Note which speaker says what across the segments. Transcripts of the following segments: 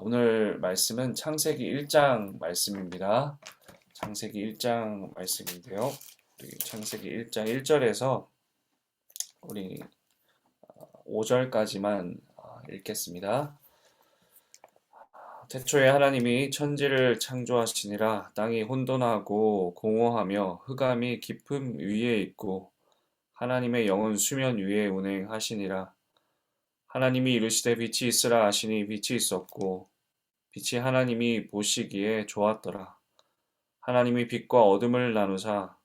Speaker 1: 오늘 말씀은 창세기 1장 말씀입니다. 창세기 1장 말씀인데요. 우리 창세기 1장 1절에서 우리 5절까지만 읽겠습니다. 태초에 하나님이 천지를 창조하시니라. 땅이 혼돈하고 공허하며 흑암이 깊음 위에 있고 하나님의 영은 수면 위에 운행하시니라. 하나님이 이르시되 빛이 있으라 하시니 빛이 있었고 빛이 하나님이 보시기에 좋았더라. 하나님이 빛과 어둠을 나누사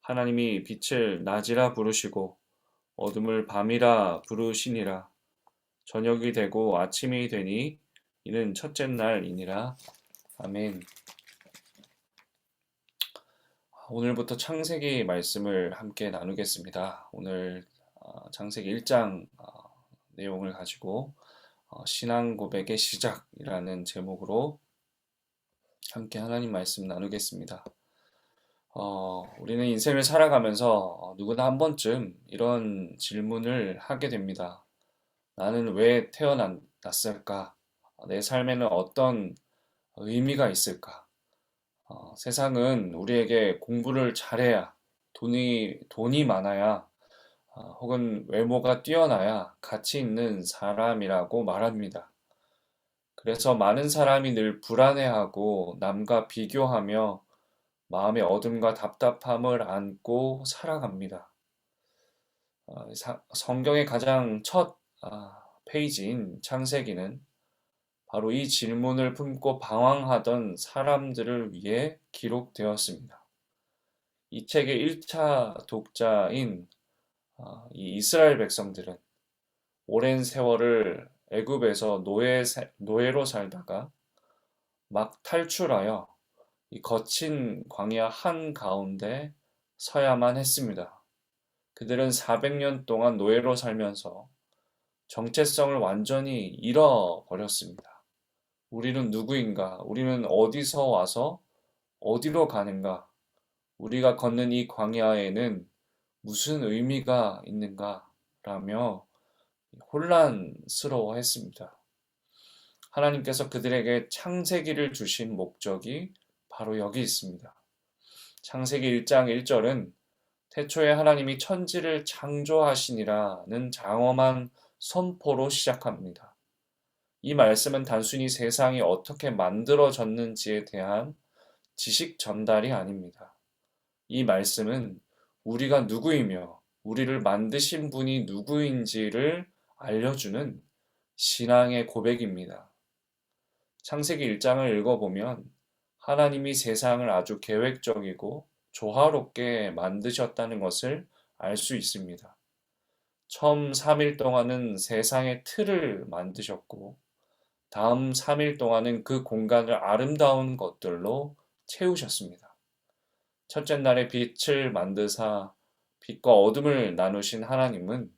Speaker 1: 하나님이 빛을 낮이라 부르시고 어둠을 밤이라 부르시니라. 저녁이 되고 아침이 되니 이는 첫째 날이니라. 아멘. 오늘부터 창세기 말씀을 함께 나누겠습니다. 오늘 창세기 1장 내용을 가지고 신앙 고백의 시작이라는 제목으로 함께 하나님 말씀 나누겠습니다. 우리는 인생을 살아가면서 누구나 한 번쯤 이런 질문을 하게 됩니다. 나는 왜 태어났을까? 내 삶에는 어떤 의미가 있을까? 세상은 우리에게 공부를 잘해야, 돈이 많아야, 혹은 외모가 뛰어나야 가치 있는 사람이라고 말합니다. 그래서 많은 사람이 늘 불안해하고 남과 비교하며 마음의 어둠과 답답함을 안고 살아갑니다. 성경의 가장 첫 페이지인 창세기는 바로 이 질문을 품고 방황하던 사람들을 위해 기록되었습니다. 이 책의 1차 독자인 이 이스라엘 백성들은 오랜 세월을 애굽에서 노예로 살다가 막 탈출하여 이 거친 광야 한가운데 서야만 했습니다. 그들은 400년 동안 노예로 살면서 정체성을 완전히 잃어버렸습니다. 우리는 누구인가? 우리는 어디서 와서 어디로 가는가? 우리가 걷는 이 광야에는 무슨 의미가 있는가? 라며 혼란스러워했습니다. 하나님께서 그들에게 창세기를 주신 목적이 바로 여기 있습니다. 창세기 1장 1절은 태초에 하나님이 천지를 창조하시니라는 장엄한 선포로 시작합니다. 이 말씀은 단순히 세상이 어떻게 만들어졌는지에 대한 지식 전달이 아닙니다. 이 말씀은 우리가 누구이며 우리를 만드신 분이 누구인지를 알려주는 신앙의 고백입니다. 창세기 1장을 읽어보면 하나님이 세상을 아주 계획적이고 조화롭게 만드셨다는 것을 알 수 있습니다. 처음 3일 동안은 세상의 틀을 만드셨고 다음 3일 동안은 그 공간을 아름다운 것들로 채우셨습니다. 첫째 날에 빛을 만드사 빛과 어둠을 나누신 하나님은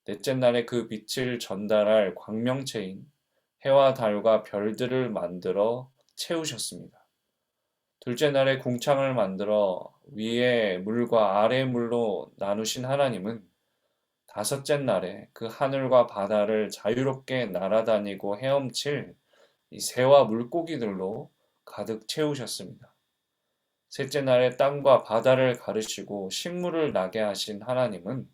Speaker 1: 넷째 날에 그 빛을 전달할 광명체인 해와 달과 별들을 만들어 채우셨습니다. 둘째 날에 궁창을 만들어 위에 물과 아래 물로 나누신 하나님은 다섯째 날에 그 하늘과 바다를 자유롭게 날아다니고 헤엄칠 이 새와 물고기들로 가득 채우셨습니다. 셋째 날에 땅과 바다를 가르시고 식물을 나게 하신 하나님은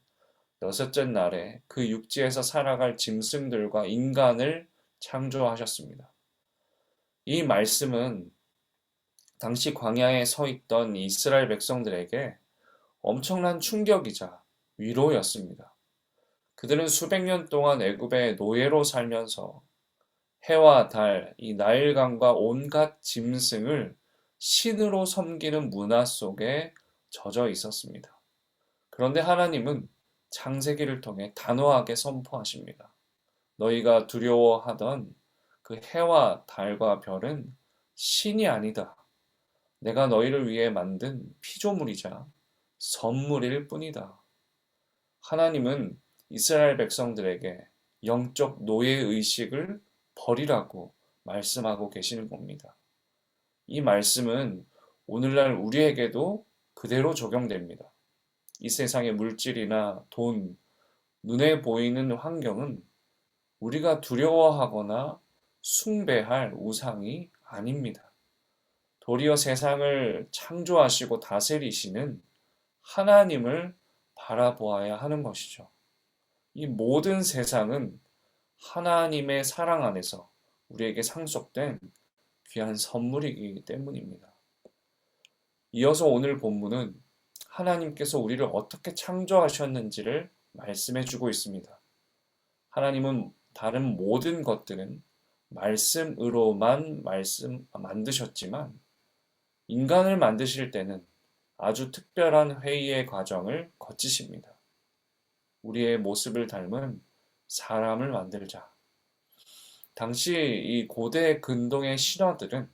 Speaker 1: 여섯째 날에 그 육지에서 살아갈 짐승들과 인간을 창조하셨습니다. 이 말씀은 당시 광야에 서 있던 이스라엘 백성들에게 엄청난 충격이자 위로였습니다. 그들은 수백 년 동안 애굽의 노예로 살면서 해와 달, 이 나일강과 온갖 짐승을 신으로 섬기는 문화 속에 젖어 있었습니다. 그런데 하나님은 창세기를 통해 단호하게 선포하십니다. 너희가 두려워하던 그 해와 달과 별은 신이 아니다. 내가 너희를 위해 만든 피조물이자 선물일 뿐이다. 하나님은 이스라엘 백성들에게 영적 노예의식을 버리라고 말씀하고 계시는 겁니다. 이 말씀은 오늘날 우리에게도 그대로 적용됩니다. 이 세상의 물질이나 돈, 눈에 보이는 환경은 우리가 두려워하거나 숭배할 우상이 아닙니다. 도리어 세상을 창조하시고 다스리시는 하나님을 바라보아야 하는 것이죠. 이 모든 세상은 하나님의 사랑 안에서 우리에게 상속된 귀한 선물이기 때문입니다. 이어서 오늘 본문은 하나님께서 우리를 어떻게 창조하셨는지를 말씀해 주고 있습니다. 하나님은 다른 모든 것들은 말씀으로만 만드셨지만 인간을 만드실 때는 아주 특별한 회의의 과정을 거치십니다. 우리의 모습을 닮은 사람을 만들자. 당시 이 고대 근동의 신화들은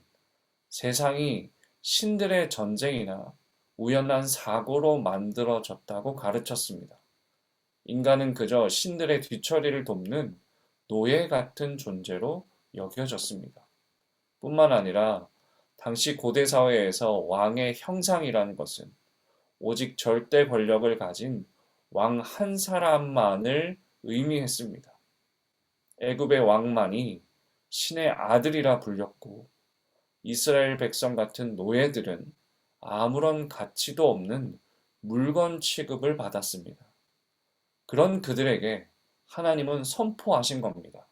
Speaker 1: 세상이 신들의 전쟁이나 우연한 사고로 만들어졌다고 가르쳤습니다. 인간은 그저 신들의 뒤처리를 돕는 노예 같은 존재로 여겨졌습니다. 뿐만 아니라 당시 고대 사회에서 왕의 형상이라는 것은 오직 절대 권력을 가진 왕 한 사람만을 의미했습니다. 애굽의 왕만이 신의 아들이라 불렸고 이스라엘 백성 같은 노예들은 아무런 가치도 없는 물건 취급을 받았습니다. 그런 그들에게 하나님은 선포하신 겁니다.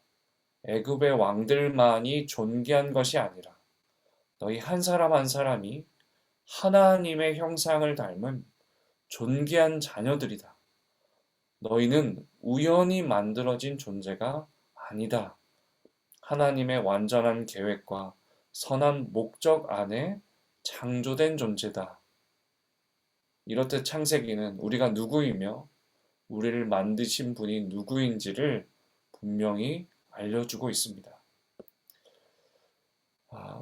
Speaker 1: 애굽의 왕들만이 존귀한 것이 아니라 너희 한 사람 한 사람이 하나님의 형상을 닮은 존귀한 자녀들이다. 너희는 우연히 만들어진 존재가 아니다. 하나님의 완전한 계획과 선한 목적 안에 창조된 존재다. 이렇듯 창세기는 우리가 누구이며 우리를 만드신 분이 누구인지를 분명히 알려주고 있습니다.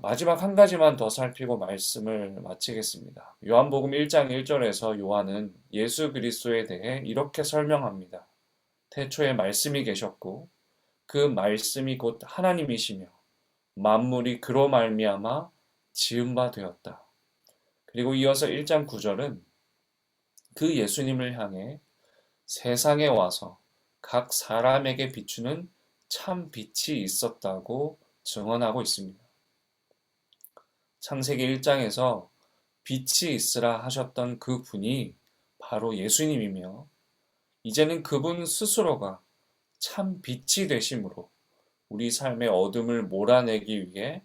Speaker 1: 마지막 한 가지만 더 살피고 말씀을 마치겠습니다. 요한복음 1장 1절에서 요한은 예수 그리스도에 대해 이렇게 설명합니다. 태초에 말씀이 계셨고 그 말씀이 곧 하나님이시며 만물이 그로 말미암아 지은 바 되었다. 그리고 이어서 1장 9절은 그 예수님을 향해 세상에 와서 각 사람에게 비추는 참 빛이 있었다고 증언하고 있습니다. 창세기 1장에서 빛이 있으라 하셨던 그 분이 바로 예수님이며 이제는 그분 스스로가 참 빛이 되심으로 우리 삶의 어둠을 몰아내기 위해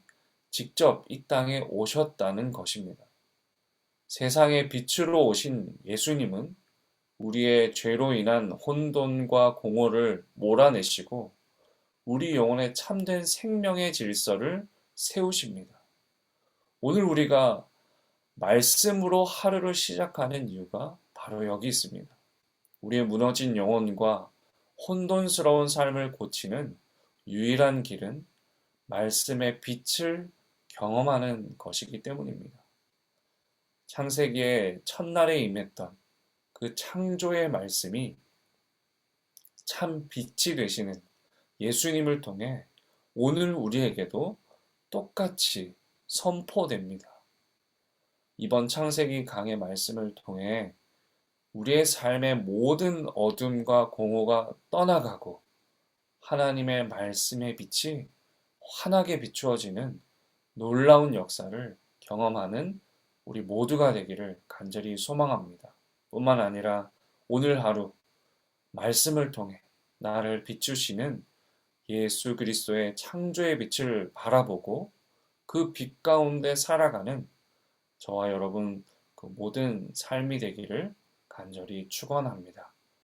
Speaker 1: 직접 이 땅에 오셨다는 것입니다. 세상의 빛으로 오신 예수님은 우리의 죄로 인한 혼돈과 공허를 몰아내시고 우리 영혼에 참된 생명의 질서를 세우십니다. 오늘 우리가 말씀으로 하루를 시작하는 이유가 바로 여기 있습니다. 우리의 무너진 영혼과 혼돈스러운 삶을 고치는 유일한 길은 말씀의 빛을 경험하는 것이기 때문입니다. 창세기의 첫날에 임했던 그 창조의 말씀이 참 빛이 되시는 예수님을 통해 오늘 우리에게도 똑같이 선포됩니다. 이번 창세기 강의 말씀을 통해 우리의 삶의 모든 어둠과 공허가 떠나가고 하나님의 말씀의 빛이 환하게 비추어지는 놀라운 역사를 경험하는 우리 모두가 되기를 간절히 소망합니다. 뿐만 아니라 오늘 하루 말씀을 통해 나를 비추시는 예수 그리스도의 창조의 빛을 바라보고 그 빛 가운데 살아가는 저와 여러분 그 모든 삶이 되기를 간절히 축원합니다.